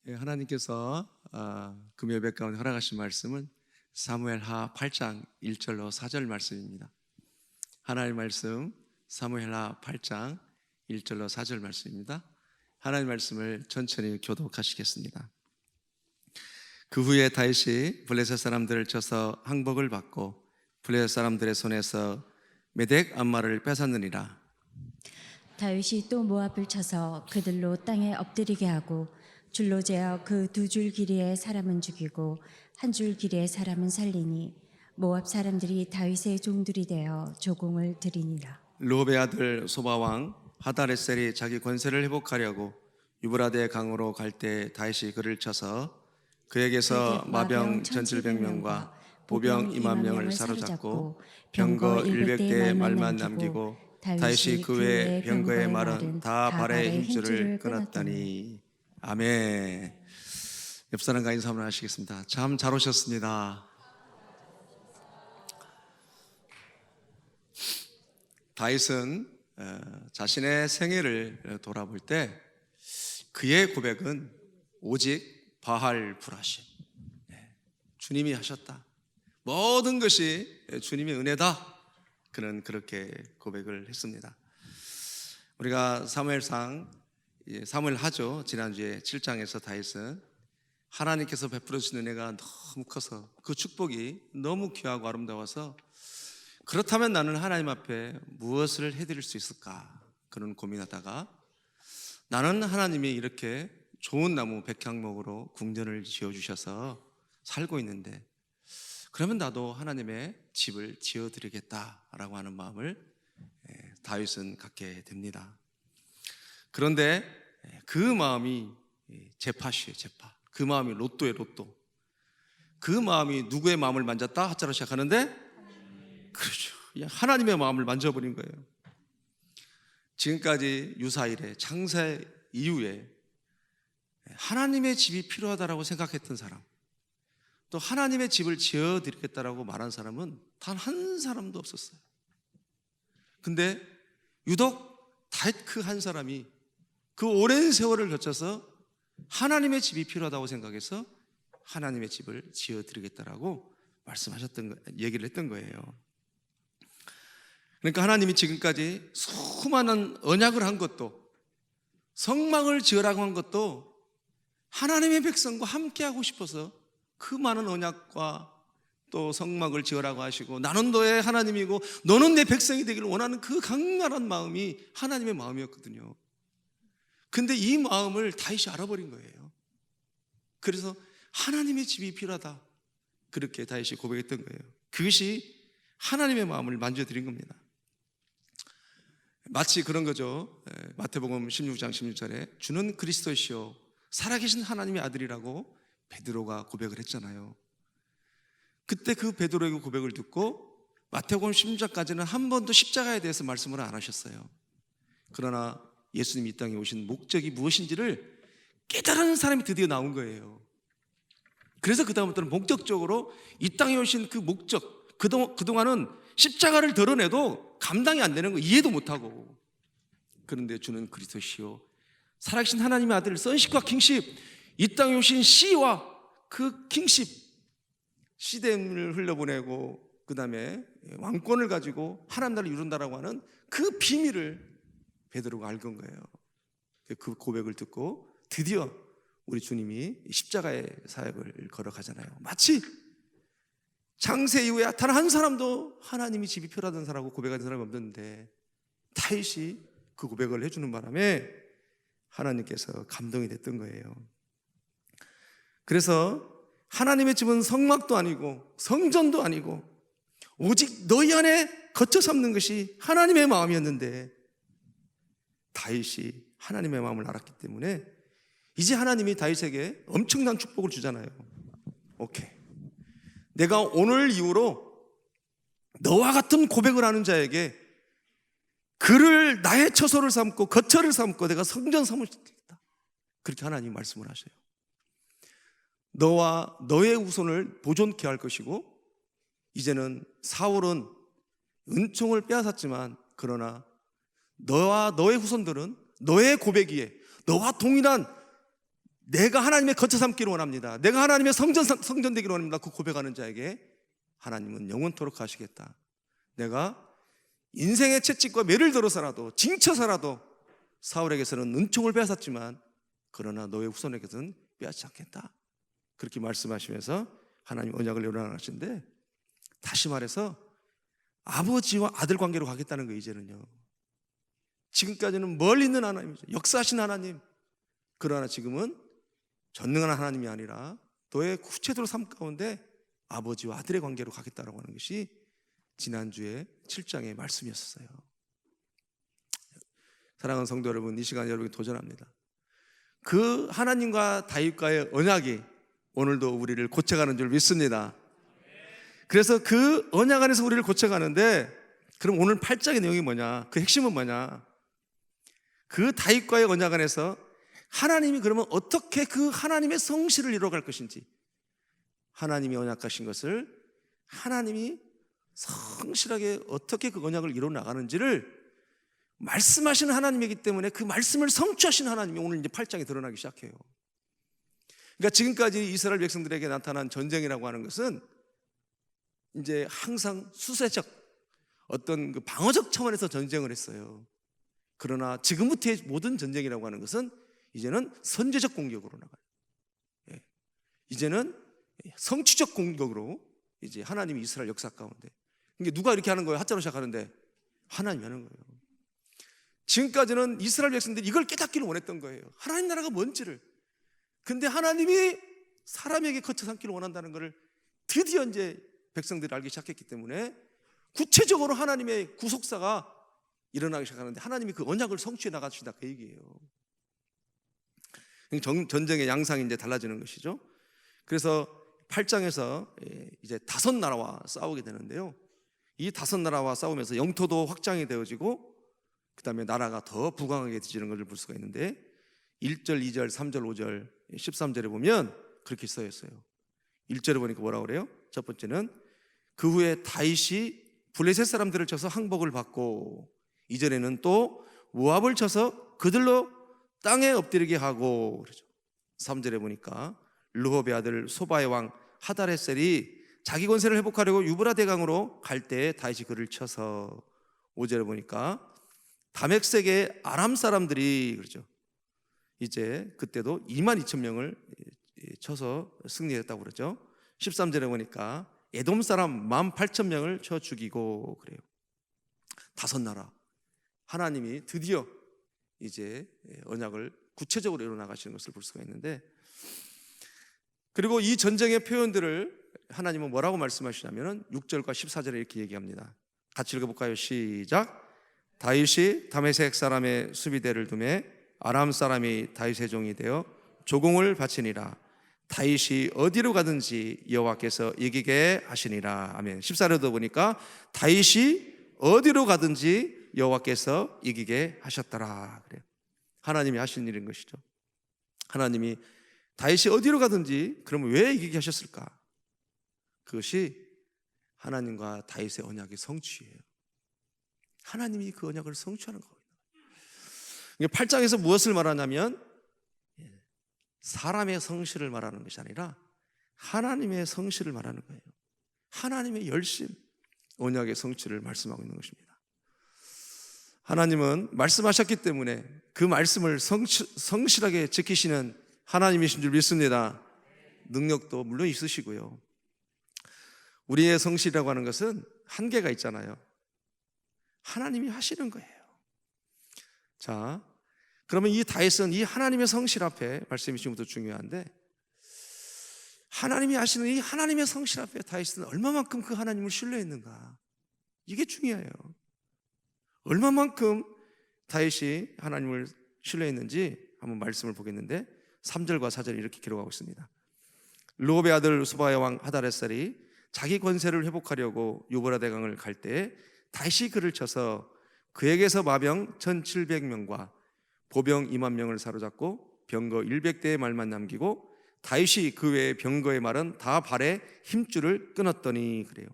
하나님께서 금요 예배 가운데 허락하신 말씀은 사무엘하 8장 1절로 4절 말씀입니다. 하나님의 말씀 사무엘하 8장 1절로 4절 말씀입니다. 하나님의 말씀을 천천히 교독하시겠습니다. 그 후에 다윗이 블레셋 사람들을 쳐서 항복을 받고 블레셋 사람들의 손에서 메덱 암마를 뺏었느니라. 다윗이 또 모압을 쳐서 그들로 땅에 엎드리게 하고 줄로 재어 그 두 줄 길이의 사람은 죽이고 한 줄 길이의 사람은 살리니 모압 사람들이 다윗의 종들이 되어 조공을 드리니라. 르홉의 아들 소바왕 하다레셀이 자기 권세를 회복하려고 유브라데 강으로 갈 때 다윗이 그를 쳐서 그에게서 마병 1,700명과 보병 20,000명을 사로잡고 병거 100대의 말만 남기고 다윗이 그 외 병거의 말은 다 발에 힘줄을 끊었다니. 아멘. 옆 사람과 인사 한번 하시겠습니다. 참 잘 오셨습니다. 다윗은 자신의 생애를 돌아볼 때 그의 고백은 오직 바할 불하심, 주님이 하셨다, 모든 것이 주님의 은혜다, 그는 그렇게 고백을 했습니다. 우리가 사무엘 하죠. 지난주에 7장에서 다윗은 하나님께서 베풀어 주신 은혜가 너무 커서 그 축복이 너무 귀하고 아름다워서 그렇다면 나는 하나님 앞에 무엇을 해드릴 수 있을까 그런 고민하다가 나는 하나님이 이렇게 좋은 나무 백향목으로 궁전을 지어주셔서 살고 있는데 그러면 나도 하나님의 집을 지어드리겠다라고 하는 마음을 다윗은 갖게 됩니다. 그런데 그 마음이 제팟이에요. 제팟. 그 마음이 로또예요. 로또. 그 마음이 누구의 마음을 만졌다? 하자로 시작하는데 그렇죠. 하나님의 마음을 만져버린 거예요. 지금까지 유사일에 창세 이후에 하나님의 집이 필요하다라고 생각했던 사람, 또 하나님의 집을 지어드리겠다라고 말한 사람은 단 한 사람도 없었어요. 근데 유독 다윗 그 한 사람이 그 오랜 세월을 거쳐서 하나님의 집이 필요하다고 생각해서 하나님의 집을 지어드리겠다라고 얘기를 했던 거예요. 그러니까 하나님이 지금까지 수많은 언약을 한 것도, 성막을 지으라고 한 것도 하나님의 백성과 함께 하고 싶어서 그 많은 언약과 또 성막을 지으라고 하시고 나는 너의 하나님이고 너는 내 백성이 되기를 원하는 그 강렬한 마음이 하나님의 마음이었거든요. 근데 이 마음을 다윗이 알아버린 거예요. 그래서 하나님의 집이 필요하다, 그렇게 다윗이 고백했던 거예요. 그것이 하나님의 마음을 만져드린 겁니다. 마치 그런 거죠. 마태복음 16장 16절에 주는 그리스도시요 살아계신 하나님의 아들이라고 베드로가 고백을 했잖아요. 그때 그 베드로의 고백을 듣고 마태복음 16장까지는 한 번도 십자가에 대해서 말씀을 안 하셨어요. 그러나 예수님이 이 땅에 오신 목적이 무엇인지를 깨달은 사람이 드디어 나온 거예요. 그래서 그 다음부터는 본격적으로 이 땅에 오신 그 목적, 그동안은 십자가를 드러내도 감당이 안 되는 거, 이해도 못하고, 그런데 주는 그리스도시요 살아계신 하나님의 아들 sonship과 kingship, 이 땅에 오신 씨와 그 킹십, 시댐을 흘려보내고 그 다음에 왕권을 가지고 하나님 나라를 이룬다라고 하는 그 비밀을 베드로가 알건 거예요. 그 고백을 듣고 드디어 우리 주님이 십자가의 사역을 걸어가잖아요. 마치 창세 이후에 단 한 사람도 하나님이 집이 필요하던 사람하고 고백하는 사람이 없는데 다윗이 그 고백을 해주는 바람에 하나님께서 감동이 됐던 거예요. 그래서 하나님의 집은 성막도 아니고 성전도 아니고 오직 너희 안에 거처 삼는 것이 하나님의 마음이었는데 다윗이 하나님의 마음을 알았기 때문에 이제 하나님이 다윗에게 엄청난 축복을 주잖아요. 오케이, 내가 오늘 이후로 너와 같은 고백을 하는 자에게 그를 나의 처소를 삼고 거처를 삼고 내가 성전 삼을 수 있다, 그렇게 하나님이 말씀을 하셔요. 너와 너의 후손을 보존케 할 것이고, 이제는 사울은 은총을 빼앗았지만 그러나 너와 너의 후손들은 너의 고백 위에, 너와 동일한 내가 하나님의 거처 삼기를 원합니다. 내가 하나님의 성전 되기를 원합니다. 그 고백하는 자에게 하나님은 영원토록 하시겠다. 내가 인생의 채찍과 매를 들어서라도 징쳐서라도 사울에게서는 은총을 빼앗았지만 그러나 너의 후손에게서는 빼앗지 않겠다. 그렇게 말씀하시면서 하나님 언약을 열어나가시는데, 다시 말해서 아버지와 아들 관계로 가겠다는 거예요. 이제는요. 지금까지는 멀리 있는 하나님이죠. 역사하신 하나님. 그러나 지금은 전능한 하나님이 아니라 너의 구체적으로 삶 가운데 아버지와 아들의 관계로 가겠다라고 하는 것이 지난주에 7장의 말씀이었어요. 사랑하는 성도 여러분, 이 시간 여러분이 도전합니다. 그 하나님과 다윗과의 언약이 오늘도 우리를 고쳐가는 줄 믿습니다. 그래서 그 언약 안에서 우리를 고쳐가는데, 그럼 오늘 8장의 내용이 뭐냐? 그 핵심은 뭐냐? 그 다윗과의 언약 안에서 하나님이 그러면 어떻게 그 하나님의 성실을 이루어갈 것인지, 하나님이 언약하신 것을 하나님이 성실하게 어떻게 그 언약을 이루어 나가는지를 말씀하시는 하나님이기 때문에 그 말씀을 성취하신 하나님이 오늘 이제 8장에 드러나기 시작해요. 그러니까 지금까지 이스라엘 백성들에게 나타난 전쟁이라고 하는 것은 이제 항상 수세적 어떤 그 방어적 차원에서 전쟁을 했어요. 그러나 지금부터의 모든 전쟁이라고 하는 것은 이제는 선제적 공격으로 나가요. 이제는 성취적 공격으로 이제 하나님이 이스라엘 역사 가운데, 이게 누가 이렇게 하는 거예요? 하자로 시작하는데 하나님이 하는 거예요. 지금까지는 이스라엘 백성들이 이걸 깨닫기를 원했던 거예요. 하나님 나라가 뭔지를. 근데 하나님이 사람에게 거쳐 삼기를 원한다는 것을 드디어 이제 백성들이 알기 시작했기 때문에 구체적으로 하나님의 구속사가 일어나기 시작하는데, 하나님이 그 언약을 성취해 나가신다, 그 얘기예요. 전쟁의 양상이 이제 달라지는 것이죠. 그래서 8장에서 이제 5나라와 싸우게 되는데요. 이 5나라와 싸우면서 영토도 확장이 되어지고, 그 다음에 나라가 더 부강하게 되지는 것을 볼 수가 있는데, 1절, 2절, 3절, 5절, 13절에 보면 그렇게 써 있어요. 1절에 보니까 뭐라고 그래요? 첫 번째는 그 후에 다윗이 블레셋 사람들을 쳐서 항복을 받고, 2절에는 또 모압을 쳐서 그들로 땅에 엎드리게 하고, 그러죠. 3절에 보니까 르홉의 아들 소바의 왕 하다레셀이 자기 권세를 회복하려고 유브라 대강으로 갈 때 다윗이 그를 쳐서, 5절에 보니까 다멕색의 아람 사람들이, 그러죠, 이제 그때도 22,000명을 쳐서 승리했다고 그러죠. 13절에 보니까 에돔 사람 18,000명을 쳐 죽이고, 그래요. 5나라 하나님이 드디어 이제 언약을 구체적으로 이루어 나가시는 것을 볼 수가 있는데, 그리고 이 전쟁의 표현들을 하나님은 뭐라고 말씀하시냐면 6절과 14절에 이렇게 얘기합니다. 같이 읽어볼까요? 시작. 다윗이 다메섹 사람의 수비대를 두매 아람 사람이 다윗의 종이 되어 조공을 바치니라. 다윗이 어디로 가든지 여호와께서 이기게 하시니라. 아멘. 14절도 보니까 다윗이 어디로 가든지 여호와께서 이기게 하셨더라. 그래요. 하나님이 하신 일인 것이죠. 하나님이 다윗이 어디로 가든지, 그러면 왜 이기게 하셨을까? 그것이 하나님과 다윗의 언약의 성취예요. 하나님이 그 언약을 성취하는 거예요. 8장에서 무엇을 말하냐면 사람의 성실을 말하는 것이 아니라 하나님의 성실을 말하는 거예요. 하나님의 열심, 언약의 성취를 말씀하고 있는 것입니다. 하나님은 말씀하셨기 때문에 그 말씀을 성실하게 지키시는 하나님이신 줄 믿습니다. 능력도 물론 있으시고요. 우리의 성실이라고 하는 것은 한계가 있잖아요. 하나님이 하시는 거예요. 자, 그러면 이 다윗은 이 하나님의 성실 앞에, 말씀이 지금부터 중요한데, 하나님이 하시는 이 하나님의 성실 앞에 다윗은 얼마만큼 그 하나님을 신뢰했는가, 이게 중요해요. 얼마만큼 다윗이 하나님을 신뢰했는지 한번 말씀을 보겠는데, 3절과 4절이 이렇게 기록하고 있습니다. 르홉의 아들 소바의 왕 하다레셀이 자기 권세를 회복하려고 유브라 대강을 갈 때 다윗이 그를 쳐서 그에게서 마병 1,700명과 보병 20,000명을 사로잡고 병거 100대의 말만 남기고 다윗이 그 외의 병거의 말은 다 발에 힘줄을 끊었더니, 그래요.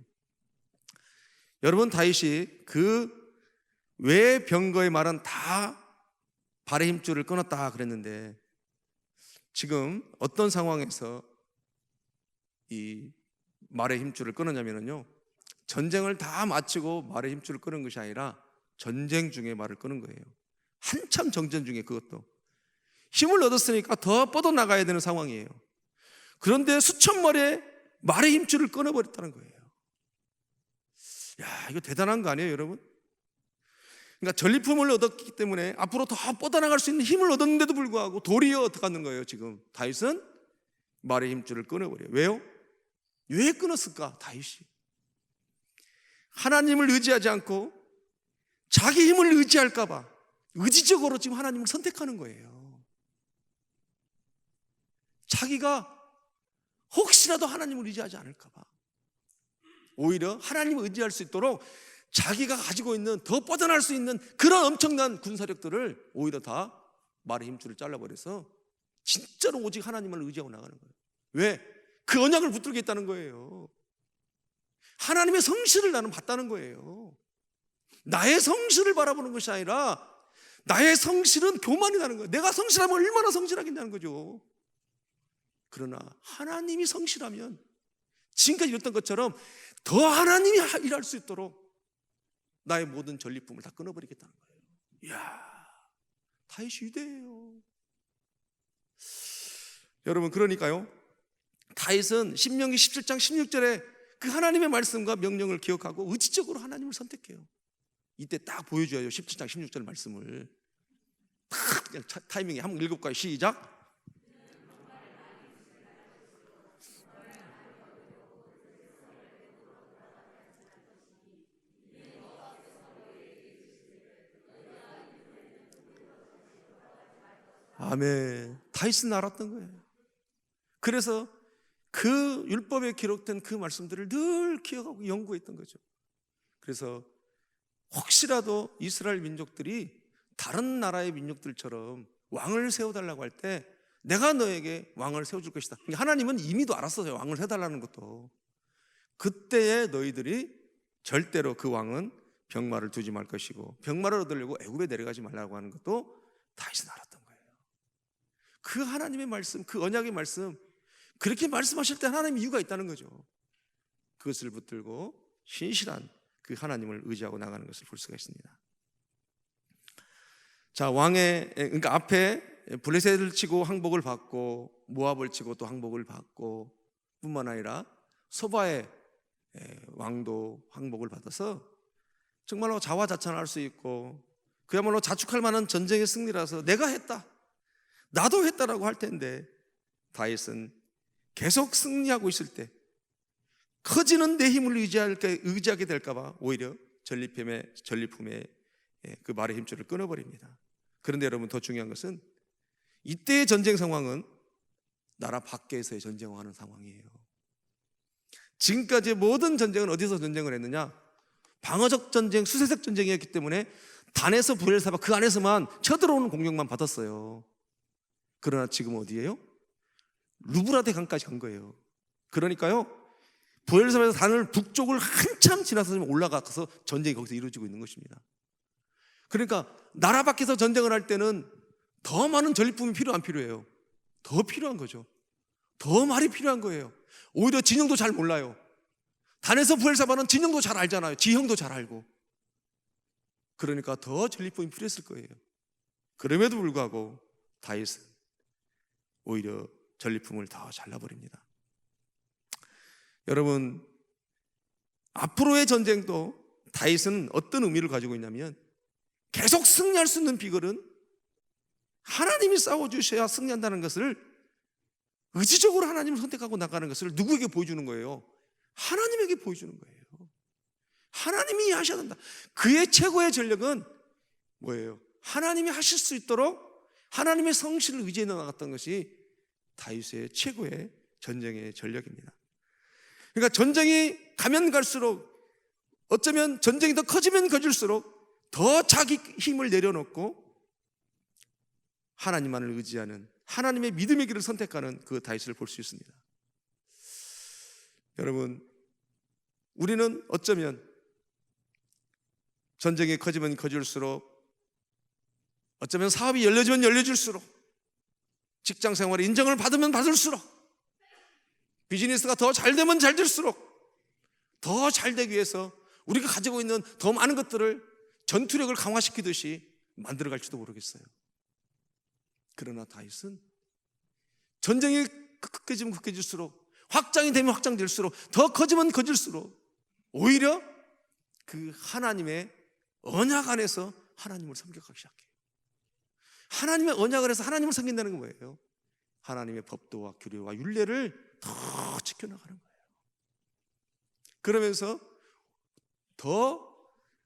여러분, 다윗이 그 외의 병거의 말은 다 발에 힘줄을 끊었다 그랬는데, 지금 어떤 상황에서 이 말의 힘줄을 끊었냐면요, 전쟁을 다 마치고 말의 힘줄을 끊은 것이 아니라 전쟁 중에 말을 끊은 거예요. 한참 정전 중에, 그것도 힘을 얻었으니까 더 뻗어나가야 되는 상황이에요. 그런데 수천 마리의 말의 힘줄을 끊어버렸다는 거예요. 야, 이거 대단한 거 아니에요, 여러분? 그러니까 전리품을 얻었기 때문에 앞으로 더 뻗어나갈 수 있는 힘을 얻었는데도 불구하고 도리어 어떻게 하는 거예요? 지금 다윗은 말의 힘줄을 끊어버려요. 왜요? 왜 끊었을까? 다윗이 하나님을 의지하지 않고 자기 힘을 의지할까 봐 의지적으로 지금 하나님을 선택하는 거예요. 자기가 혹시라도 하나님을 의지하지 않을까 봐 오히려 하나님을 의지할 수 있도록 자기가 가지고 있는 더 뻗어날 수 있는 그런 엄청난 군사력들을 오히려 다 말의 힘줄을 잘라버려서 진짜로 오직 하나님을 의지하고 나가는 거예요. 왜? 그 언약을 붙들겠다는 거예요. 하나님의 성실을 나는 봤다는 거예요. 나의 성실을 바라보는 것이 아니라 나의 성실은 교만이라는 거예요. 내가 성실하면 얼마나 성실하겠냐는 거죠. 그러나 하나님이 성실하면 지금까지 이랬던 것처럼 더 하나님이 일할 수 있도록 나의 모든 전리품을 다 끊어버리겠다는 거예요. 이야, 다윗이 위대해요. 여러분, 그러니까요, 다윗은 신명기 17장 16절에 그 하나님의 말씀과 명령을 기억하고 의지적으로 하나님을 선택해요. 이때 딱 보여줘야죠. 17장 16절 말씀을 딱 그냥 타이밍에 한번 읽어볼까요? 시작. 아멘. 다윗은 알았던 거예요. 그래서 그 율법에 기록된 그 말씀들을 늘 기억하고 연구했던 거죠. 그래서 혹시라도 이스라엘 민족들이 다른 나라의 민족들처럼 왕을 세워달라고 할 때 내가 너에게 왕을 세워줄 것이다. 그러니까 하나님은 이미도 알았어요. 왕을 해달라는 것도. 그때에 너희들이 절대로 그 왕은 병마를 두지 말 것이고 병마를 얻으려고 애굽에 내려가지 말라고 하는 것도 다윗은 알았던 거예요. 그 하나님의 말씀, 그 언약의 말씀, 그렇게 말씀하실 때 하나님의 이유가 있다는 거죠. 그것을 붙들고 신실한 그 하나님을 의지하고 나가는 것을 볼 수가 있습니다. 자, 그러니까 앞에 블레셋을 치고 항복을 받고 모압을 치고 또 항복을 받고 뿐만 아니라 소바의 왕도 항복을 받아서 정말로 자화자찬할 수 있고 그야말로 자축할 만한 전쟁의 승리라서 내가 했다, 나도 했다라고 할 텐데 다윗은 계속 승리하고 있을 때 커지는 내 힘을 의지하게 될까봐 오히려 전리품의 그 말의 힘줄을 끊어버립니다. 그런데 여러분, 더 중요한 것은 이때의 전쟁 상황은 나라 밖에서의 전쟁을 하는 상황이에요. 지금까지 모든 전쟁은 어디서 전쟁을 했느냐? 방어적 전쟁, 수세적 전쟁이었기 때문에 단에서 부엘사바 그 안에서만 쳐들어오는 공격만 받았어요. 그러나 지금 어디예요? 루브라데 강까지 간 거예요. 그러니까요, 부엘사바에서 단을 북쪽을 한참 지나서 올라가서 전쟁이 거기서 이루어지고 있는 것입니다. 그러니까 나라 밖에서 전쟁을 할 때는 더 많은 전리품이 안 필요해요. 더 필요한 거죠. 더 말이 필요한 거예요. 오히려 진영도 잘 몰라요. 단에서 부엘사바는 진영도 잘 알잖아요. 지형도 잘 알고. 그러니까 더 전리품이 필요했을 거예요. 그럼에도 불구하고 다윗은 오히려 전리품을 더 잘라버립니다. 여러분, 앞으로의 전쟁도 다윗은 어떤 의미를 가지고 있냐면 계속 승리할 수 있는 비결은 하나님이 싸워주셔야 승리한다는 것을 의지적으로 하나님을 선택하고 나가는 것을 누구에게 보여주는 거예요? 하나님에게 보여주는 거예요. 하나님이 하셔야 된다. 그의 최고의 전력은 뭐예요? 하나님이 하실 수 있도록 하나님의 성실을 의지해 나갔던 것이 다윗의 최고의 전쟁의 전력입니다. 그러니까 전쟁이 가면 갈수록, 어쩌면 전쟁이 더 커지면 커질수록 더 자기 힘을 내려놓고 하나님만을 의지하는, 하나님의 믿음의 길을 선택하는 그 다윗을 볼 수 있습니다. 여러분, 우리는 어쩌면 전쟁이 커지면 커질수록, 어쩌면 사업이 열려지면 열려질수록 직장 생활에 인정을 받으면 받을수록, 비즈니스가 더 잘 되면 잘 될수록 더 잘 되기 위해서 우리가 가지고 있는 더 많은 것들을 전투력을 강화시키듯이 만들어갈지도 모르겠어요. 그러나 다윗은 전쟁이 극해지면 극해질수록, 확장이 되면 확장될수록, 더 커지면 커질수록 오히려 그 하나님의 언약 안에서 하나님을 섬겨가기 시작해요. 하나님의 언약 안에서 하나님을 섬긴다는 건 뭐예요? 하나님의 법도와 규례와 율례를 더 지켜나가는 거예요. 그러면서 더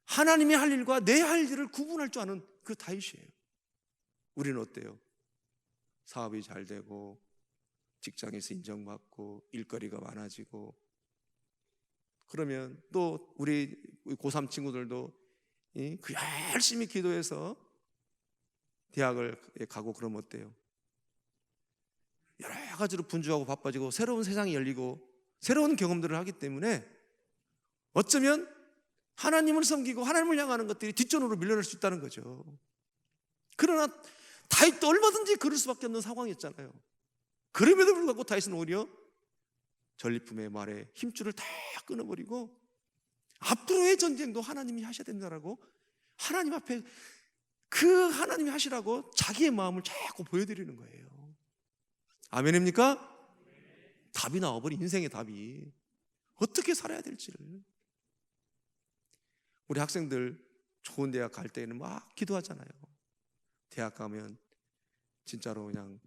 하나님의 할 일과 내 할 일을 구분할 줄 아는 그 다윗이에요. 우리는 어때요? 사업이 잘 되고 직장에서 인정받고 일거리가 많아지고, 그러면 또 우리 고3 친구들도 그 열심히 기도해서 대학을 가고 그러면 어때요? 여러 가지로 분주하고 바빠지고 새로운 세상이 열리고 새로운 경험들을 하기 때문에 어쩌면 하나님을 섬기고 하나님을 향하는 것들이 뒷전으로 밀려날 수 있다는 거죠. 그러나 다윗도 얼마든지 그럴 수밖에 없는 상황이었잖아요. 그럼에도 불구하고 다윗은 오히려 전리품의 말에 힘줄을 다 끊어버리고 앞으로의 전쟁도 하나님이 하셔야 된다라고, 하나님 앞에 그 하나님이 하시라고 자기의 마음을 자꾸 보여드리는 거예요. 아멘입니까? 답이 나와버린, 인생의 답이 어떻게 살아야 될지를. 우리 학생들 좋은 대학 갈 때는 막 기도하잖아요. 대학 가면 진짜로 그냥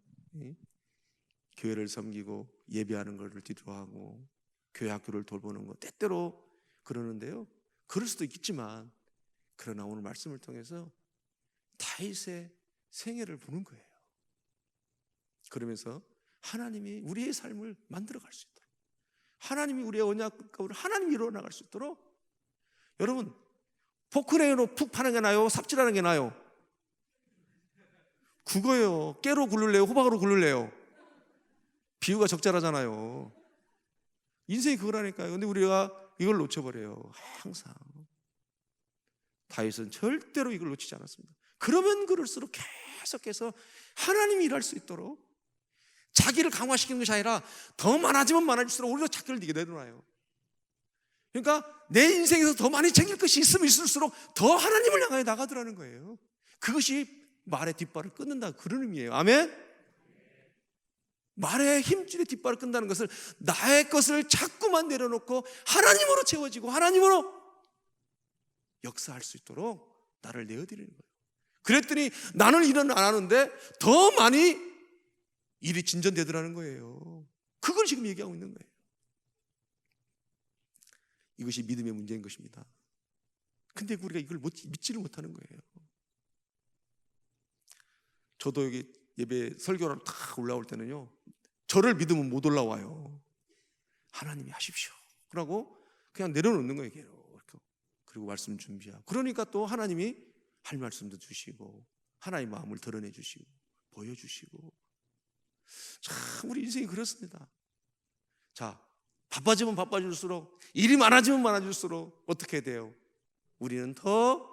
교회를 섬기고 예배하는 것을 기도하고 교회 학교를 돌보는 거 때때로 그러는데요, 그럴 수도 있겠지만, 그러나 오늘 말씀을 통해서 다윗의 생애를 보는 거예요. 그러면서 하나님이 우리의 삶을 만들어갈 수 있도록, 하나님이 우리의 언약 가운데 하나님이 이루어나갈 수 있도록, 여러분 포크레인으로 푹 파는 게 나아요? 삽질하는 게 나아요? 그거예요. 깨로 굴릴래요? 호박으로 굴릴래요? 비유가 적절하잖아요. 인생이 그거라니까요. 근데 우리가 이걸 놓쳐버려요. 항상. 다윗은 절대로 이걸 놓치지 않았습니다. 그러면 그럴수록 계속해서 하나님이 일할 수 있도록 자기를 강화시키는 것이 아니라 더 많아지면 많아질수록 오히려 자기를 내려놔요. 그러니까 내 인생에서 더 많이 챙길 것이 있으면 있을수록 더 하나님을 향하여 나가더라는 거예요. 그것이 말의 뒷발을 끊는다, 그런 의미예요. 아멘? 말의 힘줄의 뒷발을 끈다는 것을 나의 것을 자꾸만 내려놓고 하나님으로 채워지고 하나님으로 역사할 수 있도록 나를 내어드리는 거예요. 그랬더니 나는 일은 안 하는데 더 많이 일이 진전되더라는 거예요. 그걸 지금 얘기하고 있는 거예요. 이것이 믿음의 문제인 것입니다. 근데 우리가 이걸 믿지를 못하는 거예요. 저도 여기 예배 설교를 딱 올라올 때는요, 저를 믿으면 못 올라와요. 하나님이 하십시오 라고 그냥 내려놓는 거예요. 그리고 말씀 준비하고, 그러니까 또 하나님이 할 말씀도 주시고 하나님의 마음을 드러내 주시고 보여주시고. 참 우리 인생이 그렇습니다. 자, 바빠지면 바빠질수록, 일이 많아지면 많아질수록 어떻게 돼요? 우리는 더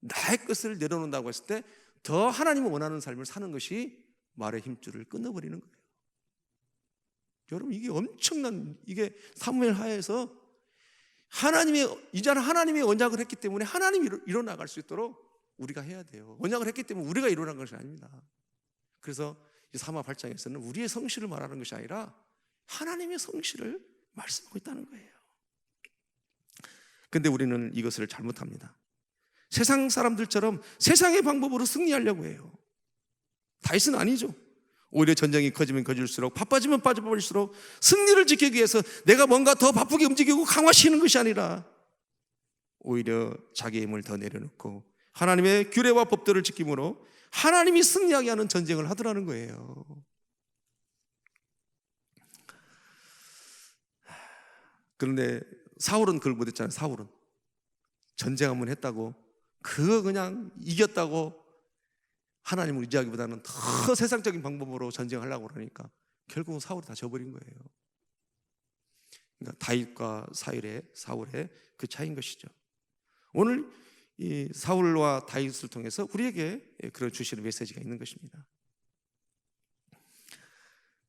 나의 것을 내려놓는다고 했을 때 더 하나님이 원하는 삶을 사는 것이 말의 힘줄을 끊어버리는 거예요. 여러분, 이게 엄청난, 이게 사무엘 하에서 이제는 하나님의 언약을 했기 때문에 하나님이 일어나갈 수 있도록 우리가 해야 돼요. 언약을 했기 때문에 우리가 일어난 것이 아닙니다. 그래서 사마 8장에서는 우리의 성실을 말하는 것이 아니라 하나님의 성실을 말씀하고 있다는 거예요. 근데 우리는 이것을 잘못합니다. 세상 사람들처럼 세상의 방법으로 승리하려고 해요. 다윗은 아니죠. 오히려 전쟁이 커지면 커질수록, 바빠지면 빠져버릴수록 승리를 지키기 위해서 내가 뭔가 더 바쁘게 움직이고 강화시키는 것이 아니라 오히려 자기의 힘을 더 내려놓고 하나님의 규례와 법들을 지킴으로 하나님이 승리하게 하는 전쟁을 하더라는 거예요. 그런데 사울은 그걸 못했잖아요. 사울은 전쟁 한번 했다고, 그거 그냥 이겼다고 하나님을 의지하기보다는 더 세상적인 방법으로 전쟁하려고 그러니까 결국은 사울이 다 져버린 거예요. 그러니까 다윗과 사울의 그 차이인 것이죠. 오늘 이 사울과 다윗을 통해서 우리에게 그런 주시는 메시지가 있는 것입니다.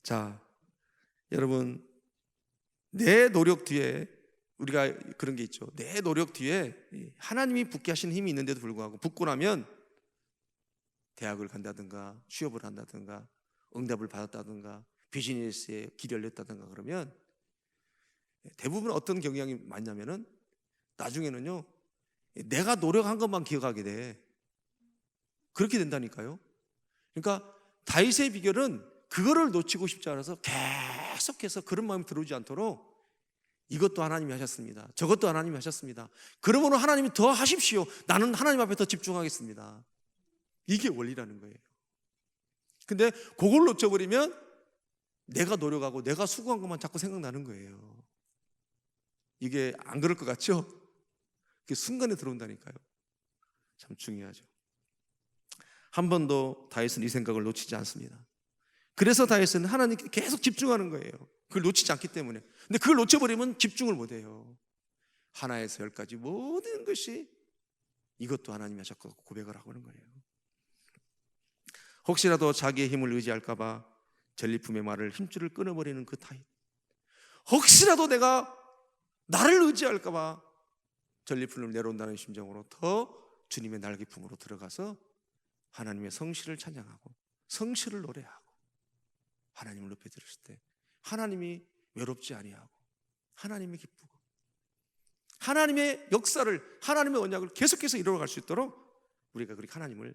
자, 여러분, 내 노력 뒤에 우리가 그런 게 있죠. 내 노력 뒤에 하나님이 붙게 하신 힘이 있는데도 불구하고 붙고 나면 대학을 간다든가 취업을 한다든가 응답을 받았다든가 비즈니스에 길이 열렸다든가 그러면 대부분 어떤 경향이 많냐면은 나중에는요, 내가 노력한 것만 기억하게 돼. 그렇게 된다니까요. 그러니까 다윗의 비결은 그거를 놓치고 싶지 않아서 계속해서 그런 마음이 들어오지 않도록 이것도 하나님이 하셨습니다. 저것도 하나님이 하셨습니다. 그러므로 하나님이 더 하십시오. 나는 하나님 앞에 더 집중하겠습니다. 이게 원리라는 거예요. 근데 그걸 놓쳐버리면 내가 노력하고 내가 수고한 것만 자꾸 생각나는 거예요. 이게 안 그럴 것 같죠? 그게 순간에 들어온다니까요. 참 중요하죠. 한 번도 다윗은 이 생각을 놓치지 않습니다. 그래서 다윗은 하나님께 계속 집중하는 거예요. 그걸 놓치지 않기 때문에. 근데 그걸 놓쳐버리면 집중을 못해요. 하나에서 열까지 모든 것이 이것도 하나님이 하셨고 고백을 하고 있는 거예요. 혹시라도 자기의 힘을 의지할까 봐 전리품의 말을 힘줄을 끊어버리는 그 다윗. 혹시라도 내가 나를 의지할까 봐 전리품을 내려온다는 심정으로 더 주님의 날개 품으로 들어가서 하나님의 성실을 찬양하고 성실을 노래하고 하나님을 높여 들으실 때 하나님이 외롭지 아니하고 하나님이 기쁘고 하나님의 역사를, 하나님의 언약을 계속해서 이루어갈 수 있도록 우리가 그렇게 하나님을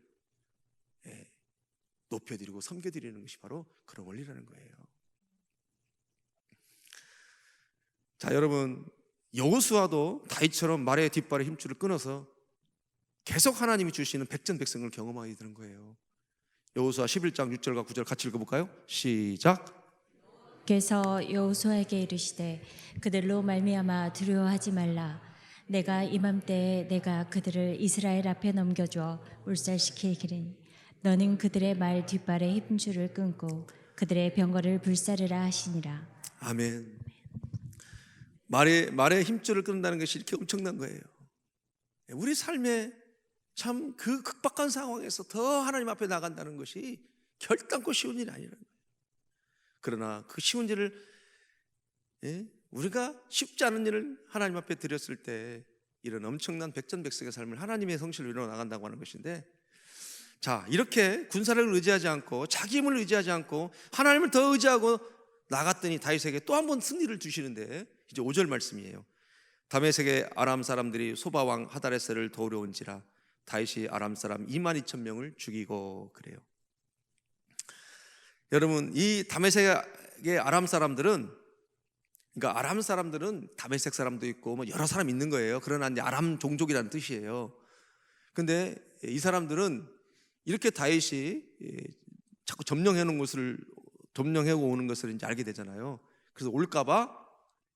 높여드리고 섬겨드리는 것이 바로 그런 원리라는 거예요. 자, 여러분, 여호수아도 다윗처럼 말의 뒷발에 힘줄을 끊어서 계속 하나님이 주시는 백전백승을 경험하게 되는 거예요. 여호수아 11장 6절과 9절 같이 읽어볼까요? 시작. 께서 여호수아에게 이르시되 그들로 말미암아 두려워하지 말라. 내가 이맘때에 내가 그들을 이스라엘 앞에 넘겨줘 울살시키기는 너는 그들의 말 뒷발에 힘줄을 끊고 그들의 병거를 불사르라 하시니라. 아멘. 말에 힘줄을 끊는다는 것이 이렇게 엄청난 거예요. 우리 삶에 참 그 극박한 상황에서 더 하나님 앞에 나간다는 것이 결단코 쉬운 일이 아니라는 거예요. 그러나 그 쉬운 일을 우리가 쉽지 않은 일을 하나님 앞에 드렸을 때 이런 엄청난 백전백승의 삶을 하나님의 성실로 이루어 나간다고 하는 것인데, 자, 이렇게 군사를 의지하지 않고 자기 힘을 의지하지 않고 하나님을 더 의지하고 나갔더니 다윗에게 또 한 번 승리를 주시는데 이제 5절 말씀이에요. 다메섹의 아람 사람들이 소바왕 하다레스를 도우려온지라 다윗이 아람 사람 22,000명을 죽이고 그래요. 여러분, 이 다메섹의 아람 사람들은, 그러니까 아람 사람들은 다메섹 사람도 있고 뭐 여러 사람 있는 거예요. 그러나 이제 아람 종족이라는 뜻이에요. 근데 이 사람들은 이렇게 다윗이 자꾸 점령해 오는 것을 이제 알게 되잖아요. 그래서 올까봐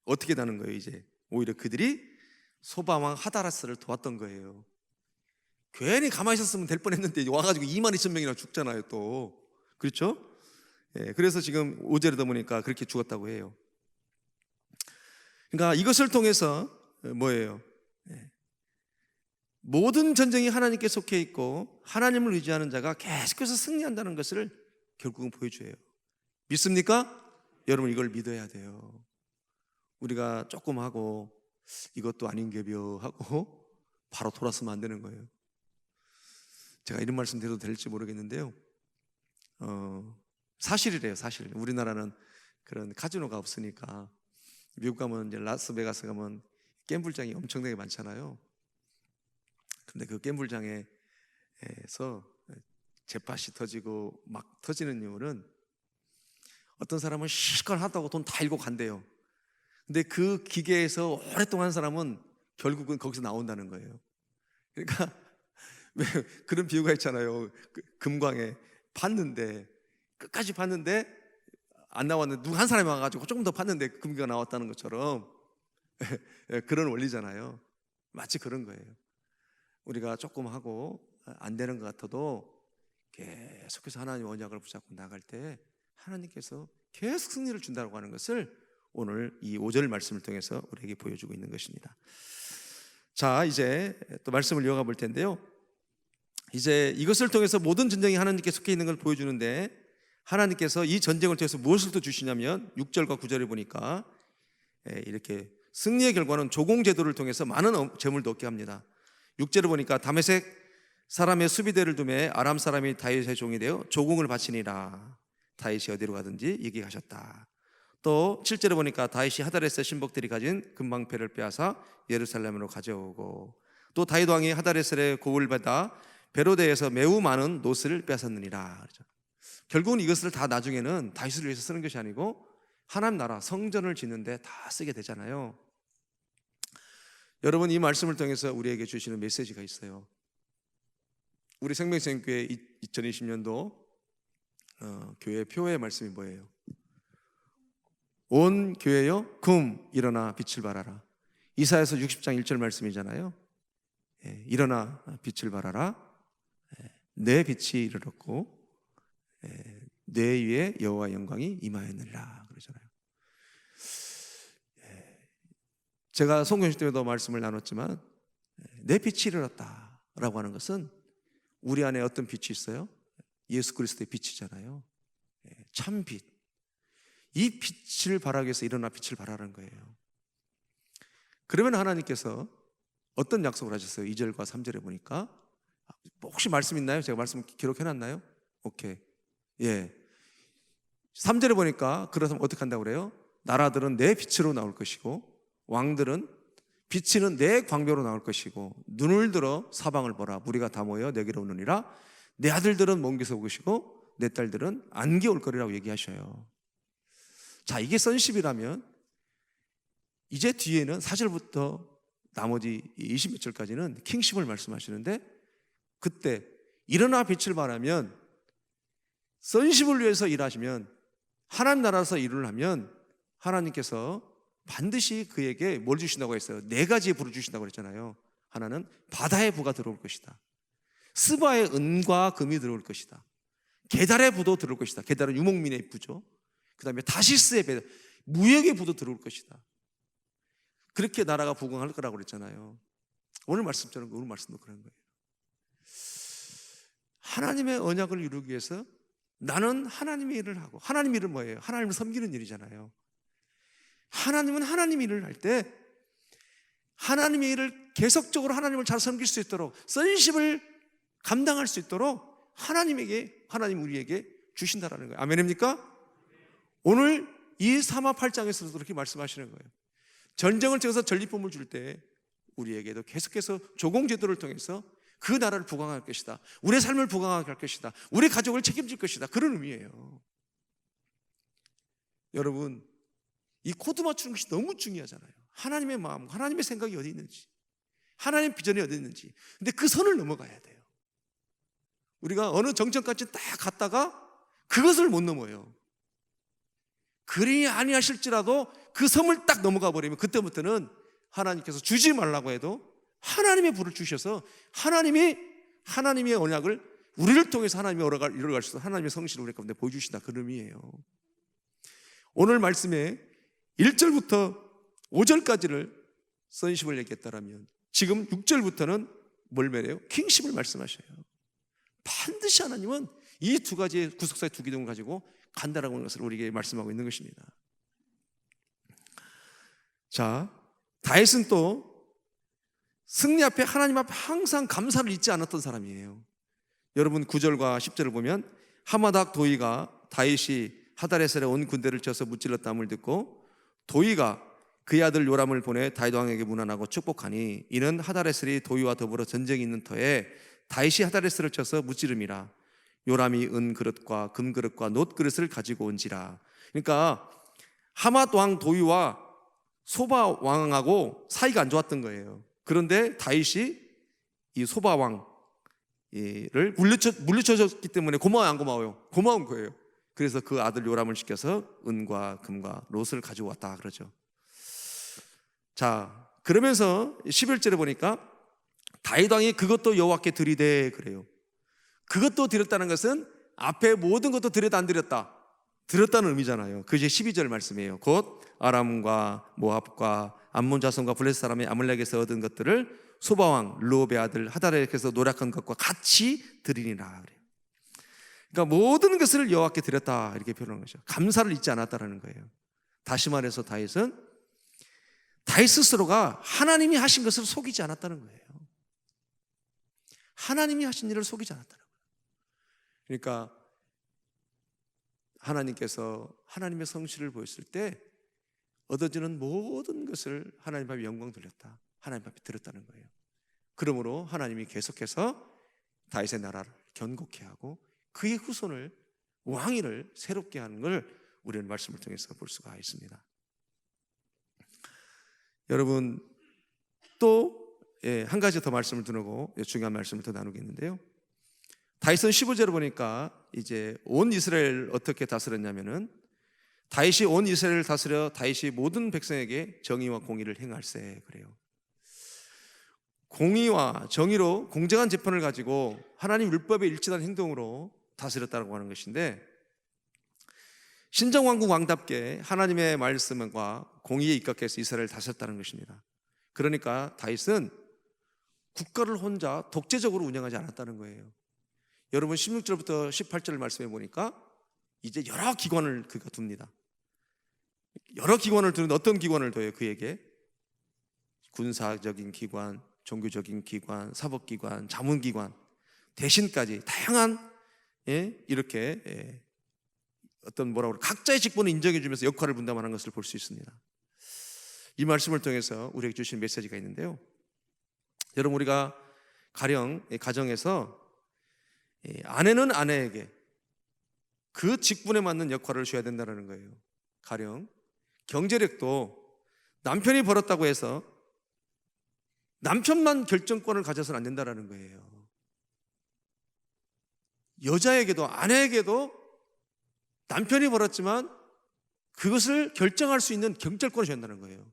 어떻게 되는 거예요? 이제 오히려 그들이 소바왕 하다라스를 도왔던 거예요. 괜히 가만히 있었으면 될 뻔했는데 와가지고 22,000명이나 죽잖아요, 또. 그렇죠? 그래서 지금 5절에도 보니까 그렇게 죽었다고 해요. 그러니까 이것을 통해서 뭐예요? 모든 전쟁이 하나님께 속해 있고 하나님을 의지하는 자가 계속해서 승리한다는 것을 결국은 보여줘요. 믿습니까? 여러분, 이걸 믿어야 돼요. 우리가 조금 하고 이것도 아닌게벼 하고 바로 돌아서면 안 되는 거예요. 제가 이런 말씀 드려도 될지 모르겠는데요, 사실이래요. 사실 우리나라는 그런 카지노가 없으니까 미국 가면 이제 라스베가스 가면 갬블장이 엄청나게 많잖아요. 근데 그 갬블장에서 젯팟이 터지고 막 터지는 이유는 어떤 사람은 실컷 하다고 돈 다 잃고 간대요. 근데 그 기계에서 오랫동안 한 사람은 결국은 거기서 나온다는 거예요. 그러니까 왜 그런 비유가 있잖아요. 금광에 봤는데 끝까지 봤는데 안 나왔는데 누구 한 사람이 와가지고 조금 더 봤는데 금기가 나왔다는 것처럼 그런 원리잖아요. 마치 그런 거예요. 우리가 조금 하고 안 되는 것 같아도 계속해서 하나님 언약을 붙잡고 나갈 때 하나님께서 계속 승리를 준다고 하는 것을 오늘 이 5절 말씀을 통해서 우리에게 보여주고 있는 것입니다. 자, 이제 또 말씀을 이어가 볼 텐데요, 이제 이것을 통해서 모든 전쟁이 하나님께 속해 있는 걸 보여주는데 하나님께서 이 전쟁을 통해서 무엇을 또 주시냐면 6절과 9절에 보니까 이렇게 승리의 결과는 조공 제도를 통해서 많은 재물도 얻게 합니다. 6절에 보니까 다메섹 사람의 수비대를 두매 아람 사람이 다윗의 종이 되어 조공을 바치니라. 다윗이 어디로 가든지 얘기하셨다. 또 7절에 보니까 다윗이 하다레스 신복들이 가진 금방패를 빼앗아 예루살렘으로 가져오고, 또 다윗 왕이 하다레셀의 고을 받아 베로데에서 매우 많은 노스를 뺏었느니라. 그렇죠. 결국은 이것을 다 나중에는 다윗을 위해서 쓰는 것이 아니고 하나님 나라 성전을 짓는데 다 쓰게 되잖아요. 여러분, 이 말씀을 통해서 우리에게 주시는 메시지가 있어요. 우리 생명샘교회 2020년도 교회 표의 말씀이 뭐예요? 온 교회여 금 일어나 빛을 발하라. 이사야서 60장 1절 말씀이잖아요. 일어나 빛을 발하라. 내 빛이 이르렀고 내 위에 여호와 영광이 임하였느니라 그러잖아요. 제가 송교식 때도 말씀을 나눴지만 내 빛이 이르렀다라고 하는 것은 우리 안에 어떤 빛이 있어요? 예수 그리스도의 빛이잖아요. 참 빛. 이 빛을 발하기 위해서 일어나 빛을 발하라는 거예요. 그러면 하나님께서 어떤 약속을 하셨어요? 2절과 3절에 보니까 혹시 말씀 있나요? 제가 말씀 기록해놨나요? 오케이. 3절에 보니까 그렇다면 어떻게 한다고 그래요? 나라들은 내 빛으로 나올 것이고 왕들은 비치는 내 광명으로 나올 것이고 눈을 들어 사방을 보라. 무리가 다 모여 내게로 오느니라. 내 아들들은 먼 곳에서 올 것이고 내 딸들은 안개 올 거리라고 얘기하셔요. 자, 이게 선십이라면 이제 뒤에는 4절부터 나머지 20몇 절까지는 킹십을 말씀하시는데, 그때 일어나 빛을 발하면 선십을 위해서 일하시면, 하나님 나라에서 일을 하면 하나님께서 반드시 그에게 뭘 주신다고 했어요? 4가지의 부를 주신다고 했잖아요. 하나는 바다의 부가 들어올 것이다. 스바의 은과 금이 들어올 것이다. 게달의 부도 들어올 것이다. 게달은 유목민의 부죠. 그 다음에 다시스의 배, 무역의 부도 들어올 것이다. 그렇게 나라가 부강할 거라고 그랬잖아요. 오늘 말씀처럼 오늘 말씀도 그런 거예요. 하나님의 언약을 이루기 위해서 나는 하나님의 일을 하고, 하나님 일은 뭐예요? 하나님을 섬기는 일이잖아요. 하나님은 하나님 일을 할 때 하나님의 일을 계속적으로 하나님을 잘 섬길 수 있도록, 선십을 감당할 수 있도록 하나님 우리에게 주신다라는 거예요. 아멘입니까? 오늘 이 사마 8장에서도 그렇게 말씀하시는 거예요. 전쟁을 통해서 전리품을 줄 때 우리에게도 계속해서 조공제도를 통해서 그 나라를 부강할 것이다. 우리의 삶을 부강하게 할 것이다. 우리 가족을 책임질 것이다. 그런 의미예요. 여러분, 이 코드 맞추는 것이 너무 중요하잖아요. 하나님의 마음, 하나님의 생각이 어디 있는지, 하나님의 비전이 어디 있는지. 근데 그 선을 넘어가야 돼요. 우리가 어느 정점까지 딱 갔다가 그것을 못 넘어요. 그리 아니하실지라도 그 섬을 딱 넘어가 버리면 그때부터는 하나님께서 주지 말라고 해도 하나님의 불을 주셔서 하나님의 언약을 우리를 통해서 하나님의 이뤄갈 수 있어 하나님의 성실을 우리 가운데 보여주신다. 그런 의미예요. 오늘 말씀에 1절부터 5절까지를 선십을 얘기했다라면 지금 6절부터는 뭘 말해요? 킹십을 말씀하셔요. 반드시 하나님은 이 2가지의 구속사의 2기둥을 가지고 간다라고 하는 것을 우리에게 말씀하고 있는 것입니다. 자, 다윗은 또 승리 앞에, 하나님 앞에 항상 감사를 잊지 않았던 사람이에요. 여러분 9절과 10절을 보면 하마닥 도이가 다윗이 하다레셀에 온 군대를 쳐서 무찔렀다함을 듣고 도이가 그의 아들 요람을 보내 다윗 왕에게 문안하고 축복하니 이는 하다레셀이 도이와 더불어 전쟁이 있는 터에 다윗이 하다레셀을 쳐서 무찌름이라. 요람이 은 그릇과 금 그릇과 놋 그릇을 가지고 온지라. 그러니까 하맛 왕 도이와 소바 왕하고 사이가 안 좋았던 거예요. 그런데 다윗이 이 소바 왕을 물리쳐줬기 때문에 고마워요, 안 고마워요? 고마운 거예요. 그래서 그 아들 요람을 시켜서 은과 금과 롯을 가지고 왔다 그러죠. 자, 그러면서 11절에 보니까 다윗 왕이 그것도 여호와께 드리되 그래요. 그것도 드렸다는 것은 앞에 모든 것도 드렸다 안 드렸다? 드렸다는 의미잖아요. 그게 12절 말씀이에요. 곧 아람과 모압과 암몬 자손과 블레셋 사람의 아말렉에서 얻은 것들을 소바왕 르홉의 아들 하다레에서 노력한 것과 같이 드리니라 그래요. 그러니까 모든 것을 여호와께 드렸다 이렇게 표현한 것이죠. 감사를 잊지 않았다라는 거예요. 다시 말해서 다윗 스스로가 하나님이 하신 것을 속이지 않았다는 거예요. 하나님이 하신 일을 속이지 않았다는 거예요. 그러니까 하나님께서 하나님의 성실을 보였을 때 얻어지는 모든 것을 하나님 앞에 영광 돌렸다, 하나님 앞에 드렸다는 거예요. 그러므로 하나님이 계속해서 다윗의 나라를 견고케 하고 그의 후손을, 왕위를 새롭게 하는 걸 우리는 말씀을 통해서 볼 수가 있습니다. 여러분, 또 한 가지 더 말씀을 드리고 중요한 말씀을 더 나누겠는데요. 다윗은 15절을 보니까 이제 온 이스라엘 어떻게 다스렸냐면은, 다윗이 온 이스라엘을 다스려 다윗이 모든 백성에게 정의와 공의를 행할세, 그래요. 공의와 정의로 공정한 재판을 가지고 하나님 율법에 일치한 행동으로 다스렸다고 하는 것인데, 신정왕국 왕답게 하나님의 말씀과 공의에 입각해서 이스라엘을 다스렸다는 것입니다. 그러니까 다윗은 국가를 혼자 독재적으로 운영하지 않았다는 거예요. 여러분 16절부터 18절 말씀해 보니까 이제 여러 기관을 그가 둡니다. 여러 기관을 두는데 어떤 기관을 둬요? 그에게 군사적인 기관, 종교적인 기관, 사법기관, 자문기관, 대신까지 다양한 이렇게 어떤 각자의 직분을 인정해 주면서 역할을 분담하는 것을 볼 수 있습니다. 이 말씀을 통해서 우리에게 주신 메시지가 있는데요. 여러분, 우리가 가령 가정에서 아내는 아내에게 그 직분에 맞는 역할을 줘야 된다는 거예요. 가령 경제력도 남편이 벌었다고 해서 남편만 결정권을 가져서는 안 된다는 거예요. 여자에게도, 아내에게도 남편이 벌었지만 그것을 결정할 수 있는 경찰권을 줘야 한다는 거예요.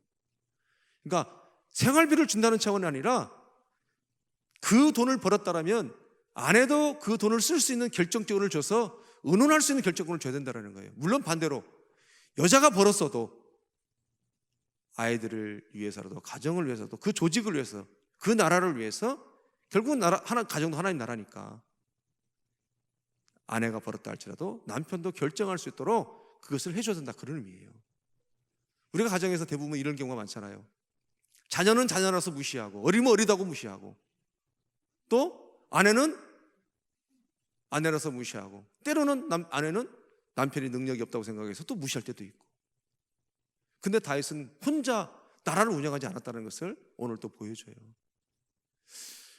그러니까 생활비를 준다는 차원이 아니라 그 돈을 벌었다라면 아내도 그 돈을 쓸 수 있는 결정권을 줘서 의논할 수 있는 결정권을 줘야 된다는 거예요. 물론 반대로 여자가 벌었어도 아이들을 위해서라도, 가정을 위해서도, 그 조직을 위해서, 그 나라를 위해서, 결국은 가정도 하나님 나라니까 아내가 벌었다 할지라도 남편도 결정할 수 있도록 그것을 해줘야 된다, 그런 의미예요. 우리가 가정에서 대부분 이런 경우가 많잖아요. 자녀는 자녀라서 무시하고, 어리면 어리다고 무시하고, 또 아내는 아내라서 무시하고, 때로는 아내는 남편이 능력이 없다고 생각해서 또 무시할 때도 있고. 근데 다윗은 혼자 나라를 운영하지 않았다는 것을 오늘 또 보여줘요.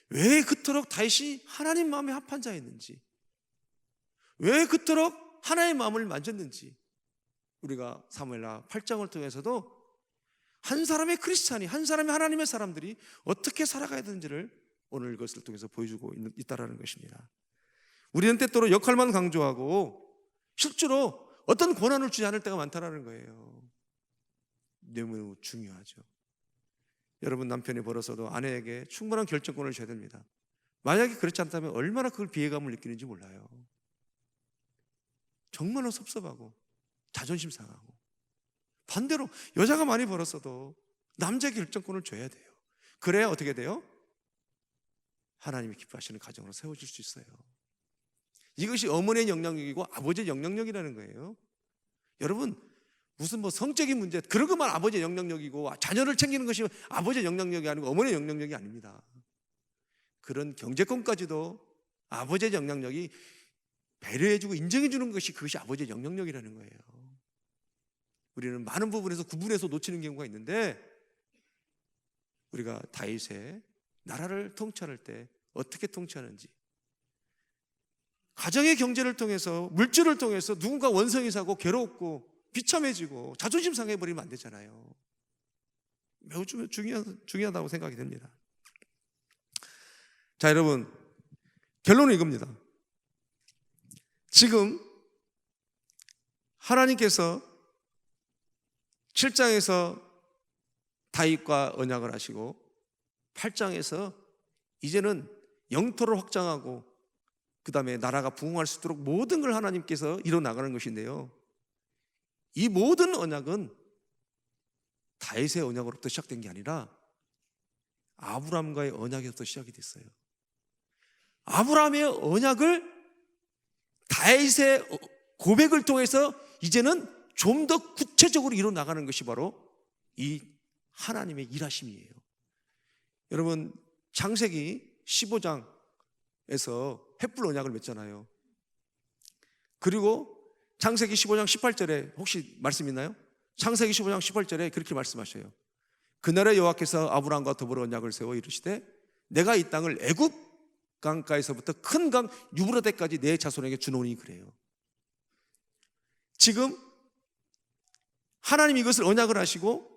왜 그토록 다윗이 하나님 마음에 합한 자였는지, 왜 그토록 하나님의 마음을 만졌는지, 우리가 사무엘하 8장을 통해서도 한 사람의 크리스찬이, 한 사람의 하나님의 사람들이 어떻게 살아가야 되는지를 오늘 이것을 통해서 보여주고 있다는 것입니다. 우리는 때때로 역할만 강조하고 실제로 어떤 권한을 주지 않을 때가 많다는 거예요. 너무 중요하죠. 여러분, 남편이 벌어서도 아내에게 충분한 결정권을 줘야 됩니다. 만약에 그렇지 않다면 얼마나 그걸 비애감을 느끼는지 몰라요. 정말로 섭섭하고 자존심 상하고. 반대로 여자가 많이 벌었어도 남자의 결정권을 줘야 돼요. 그래야 어떻게 돼요? 하나님이 기뻐하시는 가정으로 세워질 수 있어요. 이것이 어머니의 영향력이고 아버지의 영향력이라는 거예요. 여러분, 무슨 성적인 문제, 그런 것만 아버지의 영향력이고 자녀를 챙기는 것이 아버지의 영향력이 아니고 어머니의 영향력이 아닙니다. 그런 경제권까지도 아버지의 영향력이 배려해주고 인정해주는 것이, 그것이 아버지의 영향력이라는 거예요. 우리는 많은 부분에서 구분해서 놓치는 경우가 있는데, 우리가 다윗의 나라를 통치할 때 어떻게 통치하는지, 가정의 경제를 통해서, 물질을 통해서 누군가 원성이 사고 괴롭고 비참해지고 자존심 상해버리면 안 되잖아요. 매우 중요하다고 생각이 됩니다. 자, 여러분, 결론은 이겁니다. 지금 하나님께서 7장에서 다윗과 언약을 하시고 8장에서 이제는 영토를 확장하고 그 다음에 나라가 부흥할 수 있도록 모든 걸 하나님께서 이뤄나가는 것인데요, 이 모든 언약은 다윗의 언약으로부터 시작된 게 아니라 아브라함과의 언약에서부터 시작이 됐어요. 아브라함의 언약을 다윗의 고백을 통해서 이제는 좀 더 구체적으로 이뤄 나가는 것이 바로 이 하나님의 일하심이에요. 여러분, 창세기 15장에서 횃불 언약을 맺잖아요. 그리고 창세기 15장 18절에 혹시 말씀 있나요? 창세기 15장 18절에 그렇게 말씀하셔요. 그날에 여호와께서 아브라함과 더불어 언약을 세워 이르시되 내가 이 땅을 애굽 강가에서부터 큰 강 유브라데까지 내 자손에게 주노니 그래요. 지금 하나님이 이것을 언약을 하시고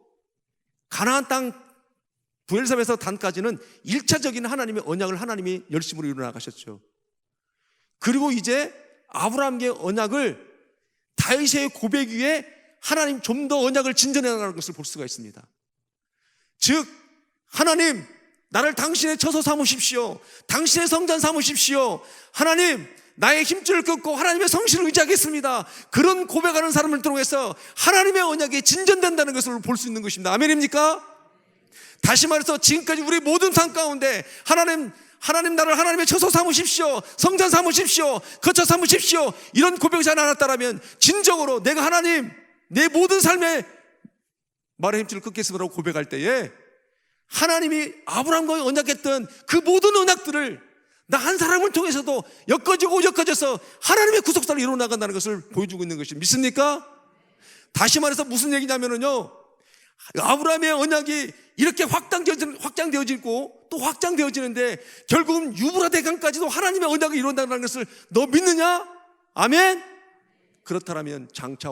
가나안 땅 부엘삽에서 단까지는 1차적인 하나님의 언약을 하나님이 열심으로 이루어 나가셨죠. 그리고 이제 아브라함의 언약을 다윗의 고백 위에 하나님 좀 더 언약을 진전해 나가는 것을 볼 수가 있습니다. 즉 하나님, 나를 당신의 처소 삼으십시오. 당신의 성전 삼으십시오. 하나님, 나의 힘줄을 끊고 하나님의 성실을 의지하겠습니다. 그런 고백하는 사람을 통해서 하나님의 언약이 진전된다는 것을 볼 수 있는 것입니다. 아멘입니까? 다시 말해서 지금까지 우리 모든 삶 가운데 하나님 나를 하나님의 처소 삼으십시오. 성전 삼으십시오. 거처 삼으십시오. 이런 고백이 잘 않았다면 진정으로 내가 하나님 내 모든 삶에 말의 힘줄을 끊겠습니다라고 고백할 때에 하나님이 아브라함과 언약했던 그 모든 언약들을 나 한 사람을 통해서도 엮어져서 하나님의 구속사를 이루어 나간다는 것을 보여주고 있는 것이 믿습니까? 다시 말해서 무슨 얘기냐면요, 아브라함의 언약이 이렇게 확장되어지고 또 확장되어지는데 결국은 유브라데 강까지도 하나님의 언약을 이룬다는 것을 너 믿느냐? 아멘? 그렇다면 장차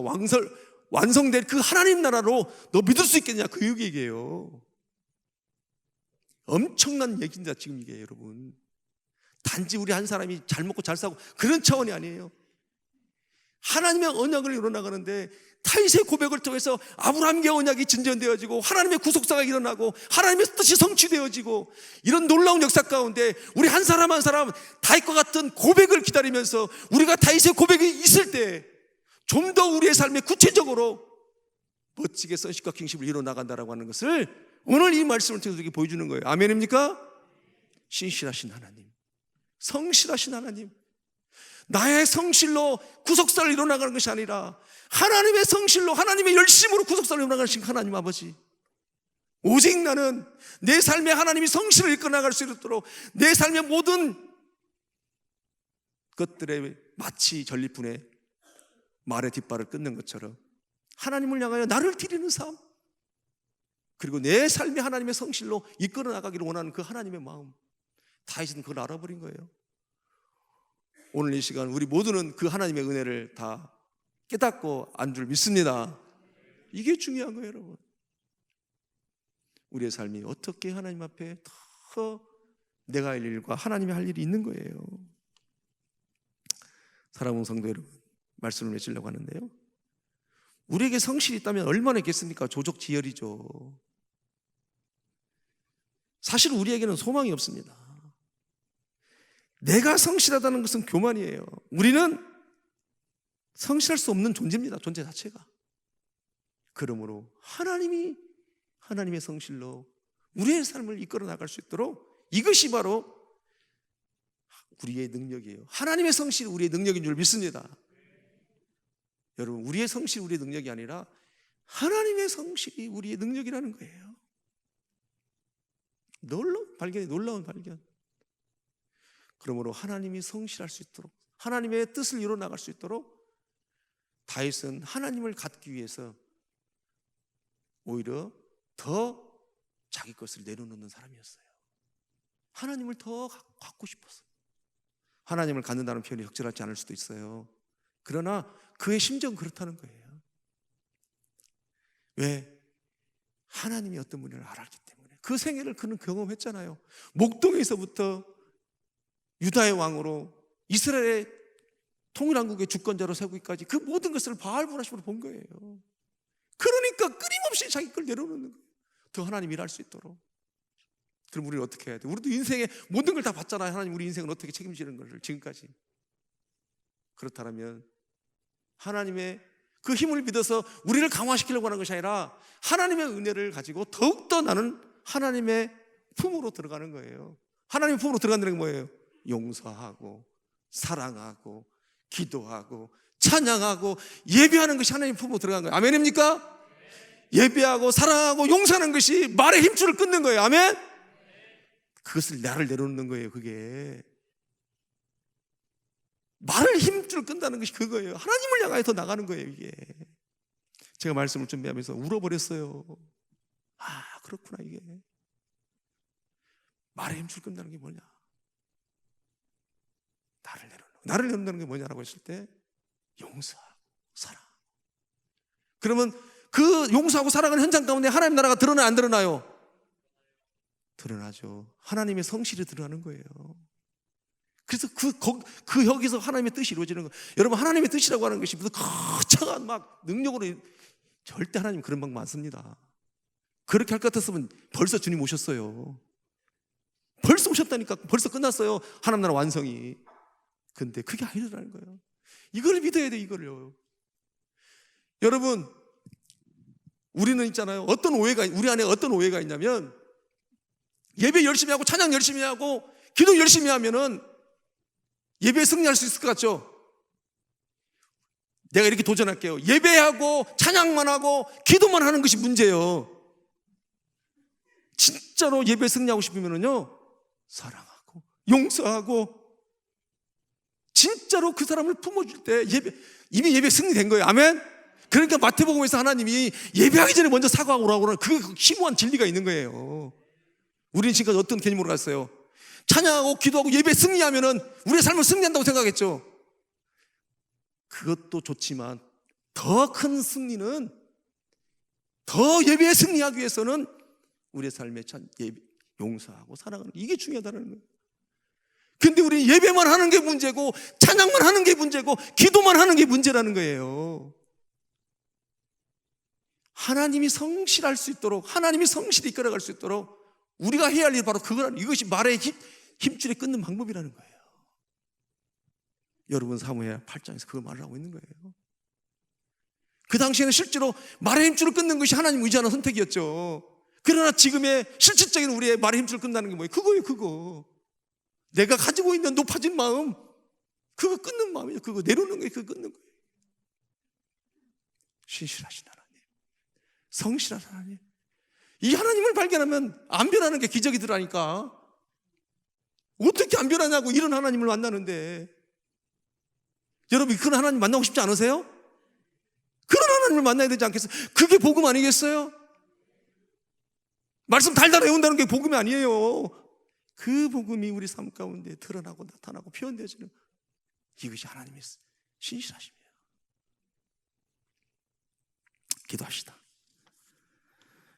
완성될 그 하나님 나라로 너 믿을 수 있겠냐? 그 얘기예요. 엄청난 얘기입니다. 지금 이게 여러분, 단지 우리 한 사람이 잘 먹고 잘 사고 그런 차원이 아니에요. 하나님의 언약을 이뤄나가는데 다윗의 고백을 통해서 아브라함의 언약이 진전되어지고 하나님의 구속사가 일어나고 하나님의 뜻이 성취되어지고 이런 놀라운 역사 가운데 우리 한 사람 한 사람 다윗과 같은 고백을 기다리면서 우리가 다윗의 고백이 있을 때 좀 더 우리의 삶에 구체적으로 멋지게 선식과 킹십을 이뤄나간다라고 하는 것을 오늘 이 말씀을 통해서 이렇게 보여주는 거예요. 아멘입니까? 신실하신 하나님, 성실하신 하나님, 나의 성실로 구속사를 이뤄나가는 것이 아니라 하나님의 성실로 하나님의 열심으로 구속사를 이뤄나가신 하나님 아버지, 오직 나는 내 삶에 하나님이 성실을 이끌어나갈 수 있도록 내 삶의 모든 것들에 마치 전리품에 말의 뒷발을 끊는 것처럼 하나님을 향하여 나를 드리는 삶, 그리고 내 삶이 하나님의 성실로 이끌어 나가기를 원하는 그 하나님의 마음, 다윗은 그걸 알아버린 거예요. 오늘 이 시간 우리 모두는 그 하나님의 은혜를 다 깨닫고 안 줄 믿습니다. 이게 중요한 거예요, 여러분. 우리의 삶이 어떻게 하나님 앞에 더 내가 할 일과 하나님이 할 일이 있는 거예요. 사랑하는 성도 여러분, 말씀을 맺으려고 하는데요, 우리에게 성실이 있다면 얼마나 있겠습니까? 조족지혈이죠. 사실 우리에게는 소망이 없습니다. 내가 성실하다는 것은 교만이에요. 우리는 성실할 수 없는 존재입니다. 존재 자체가. 그러므로 하나님의 성실로 우리의 삶을 이끌어 나갈 수 있도록, 이것이 바로 우리의 능력이에요. 하나님의 성실이 우리의 능력인 줄 믿습니다. 여러분, 우리의 성실이 우리의 능력이 아니라 하나님의 성실이 우리의 능력이라는 거예요. 놀라운 발견. 그러므로 하나님이 성실할 수 있도록, 하나님의 뜻을 이루어 나갈 수 있도록 다윗은 하나님을 갖기 위해서 오히려 더 자기 것을 내려놓는 사람이었어요. 하나님을 더 갖고 싶었어요. 하나님을 갖는다는 표현이 적절하지 않을 수도 있어요. 그러나 그의 심정은 그렇다는 거예요. 왜? 하나님이 어떤 분을 알았기 때문에. 그 생애를 그는 경험했잖아요. 목동에서부터 유다의 왕으로 이스라엘의 통일왕국의 주권자로 세우기까지 그 모든 것을 바알보라심으로 본 거예요. 그러니까 끊임없이 자기 걸 내려놓는 거예요. 더 하나님이 일할 수 있도록. 그럼 우리는 어떻게 해야 돼? 우리도 인생에 모든 걸 다 봤잖아요. 하나님 우리 인생은 어떻게 책임지는 것을 지금까지. 그렇다면 하나님의 그 힘을 믿어서 우리를 강화시키려고 하는 것이 아니라 하나님의 은혜를 가지고 더욱더 나는 하나님의 품으로 들어가는 거예요. 하나님의 품으로 들어간다는 게 뭐예요? 용서하고 사랑하고 기도하고 찬양하고 예배하는 것이 하나님 품으로 들어간 거예요. 아멘입니까? 예배하고 사랑하고 용서하는 것이 말의 힘줄을 끊는 거예요. 아멘? 그것을 나를 내려놓는 거예요. 그게 말을 힘줄을 끈다는 것이 그거예요. 하나님을 향하여 더 나가는 거예요. 이게 제가 말씀을 준비하면서 울어버렸어요. 아, 그렇구나. 이게 말의 힘줄 끈다는 게 뭐냐, 나를 내려놓는 게 뭐냐라고 했을 때 용서하고 사랑. 그러면 그 용서하고 사랑하는 현장 가운데 하나님 나라가 드러나요, 안 드러나요? 드러나죠. 하나님의 성실이 드러나는 거예요. 그래서 여기서 하나님의 뜻이 이루어지는 거예요. 여러분, 하나님의 뜻이라고 하는 것이 무슨 거창한 막 능력으로, 절대 하나님 그런 방법 안 씁니다. 그렇게 할 것 같았으면 벌써 주님 오셨어요. 벌써 오셨다니까. 벌써 끝났어요, 하나님 나라 완성이. 근데 그게 아니라는 거예요. 이걸 믿어야 돼, 이거를요. 여러분, 우리는 있잖아요, 우리 안에 어떤 오해가 있냐면, 예배 열심히 하고 찬양 열심히 하고 기도 열심히 하면은 예배에 승리할 수 있을 것 같죠? 내가 이렇게 도전할게요. 예배하고 찬양만 하고 기도만 하는 것이 문제예요. 진짜로 예배에 승리하고 싶으면요, 사랑하고 용서하고 진짜로 그 사람을 품어줄 때 이미 예배 승리된 거예요. 아멘? 그러니까 마태복음에서 하나님이 예배하기 전에 먼저 사과하고 오라고 그러는 그 심오한 진리가 있는 거예요. 우리는 지금까지 어떤 개념으로 갔어요? 찬양하고 기도하고 예배 승리하면은 우리의 삶을 승리한다고 생각했죠. 그것도 좋지만 더 큰 승리는, 더 예배에 승리하기 위해서는 우리의 삶에 용서하고 사랑하는, 이게 중요하다는 거예요. 근데 우리는 예배만 하는 게 문제고 찬양만 하는 게 문제고 기도만 하는 게 문제라는 거예요. 하나님이 성실할 수 있도록, 하나님이 성실히 이끌어갈 수 있도록 우리가 해야 할 일, 바로 이것이 말의 힘줄에 끊는 방법이라는 거예요. 여러분, 사무엘 8장에서 그걸 말을 하고 있는 거예요. 그 당시에는 실제로 말의 힘줄을 끊는 것이 하나님 의지하는 선택이었죠. 그러나 지금의 실질적인 우리의 말의 힘줄을 끊는다는 게 뭐예요? 그거예요. 그거 내가 가지고 있는 높아진 마음, 그거 끊는 마음이에요. 그거 내려놓는 거예요. 그거 끊는 거예요. 신실하신 하나님, 성실한 하나님, 이 하나님을 발견하면 안 변하는 게 기적이더라니까. 어떻게 안 변하냐고, 이런 하나님을 만나는데. 여러분, 그런 하나님 만나고 싶지 않으세요? 그런 하나님을 만나야 되지 않겠어요? 그게 복음 아니겠어요? 말씀 달달 외운다는 게 복음이 아니에요. 그 복음이 우리 삶 가운데 드러나고 나타나고 표현되어지는, 이것이 하나님의 신실하심이에요.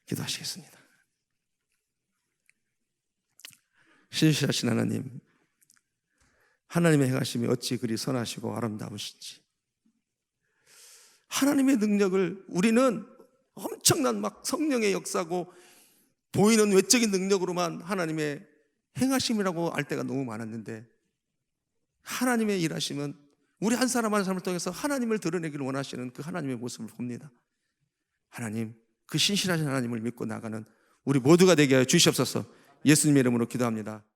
기도하시겠습니다. 신실하신 하나님, 하나님의 행하심이 어찌 그리 선하시고 아름다우신지. 하나님의 능력을 우리는 엄청난 막 성령의 역사고 보이는 외적인 능력으로만 하나님의 행하심이라고 알 때가 너무 많았는데, 하나님의 일하심은 우리 한 사람 한 사람을 통해서 하나님을 드러내기를 원하시는 그 하나님의 모습을 봅니다. 하나님, 그 신실하신 하나님을 믿고 나가는 우리 모두가 되게 하여 주시옵소서. 예수님의 이름으로 기도합니다.